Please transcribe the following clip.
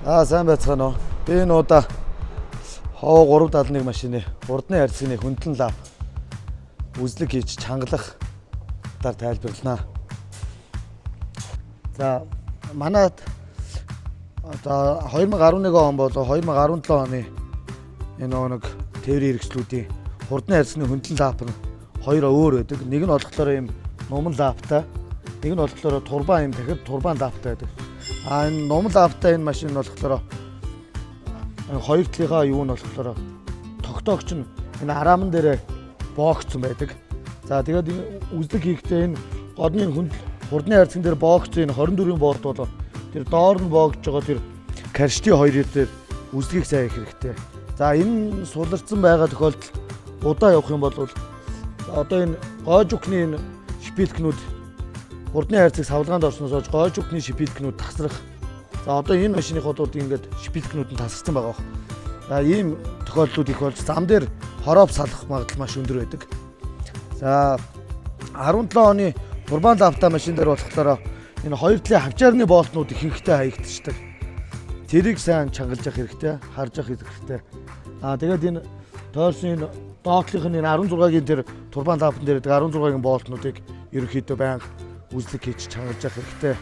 Сайн байцгаана уу. Би энэ удаа хоо 371 машины урдны харьцагны хөндлөн лав үзлэг хийж чангалах талаар тайлбарлана. За манайд одоо 2011 он болоо 2017 оны энэ нэг тээврийн хэрэгслүүдийн хурдны харьцагны хөндлөн лав нь хоёр өөр байдаг. Нэг нь болохоор ийм нуман лавтай, нэг нь болохоор турбан ийм дахид турбан лавтай байдаг. Энэ нуман лавтай энэ машин нь болохоор хоёр талынхаа юу нь болохоор тогтоогч нь энэ араамн дээр боогцсон байдаг. За тэгээд энэ үзлэг хийхдээ энэ годны хурдны харьцан дээр боогцсон энэ 24-ийн боорт бол тэр доор нь боогдож байгаа тэр карштийн хоёрын дээр үзлэгийг сайн хийх хэрэгтэй. За энэ суларцсан байгаа тохиолдолд удаа явах юм бол одоо энэ гойжукны энэ шпилкнүүд хурдны харьцаг савлгаанд орсноос хойш гойжукны шпилкнүүд тасрах. За одоо энэ машины ходууд ингээд шпилкнүүд нь тасарсан байгаа. За ийм тохиолдлууд их болж зам дээр хорооп салах магадлал маш өндөр байдаг. За 17 оны турбан лавтай машин дээр болохоор энэ хоёр талын хавчаарны болтнууд ихэнхдээ хаягдчихдаг. Тэрийг сайн чангалж явах хэрэгтэй, харж явах хэрэгтэй. Тэгээд энэ тойрсын энэ доотлих нь 16-гийн тэр турбан лавтан дээр 16-гийн болтнуудыг ерөнхийдөө байнга үзлэг хийж чангалж явах хэрэгтэй.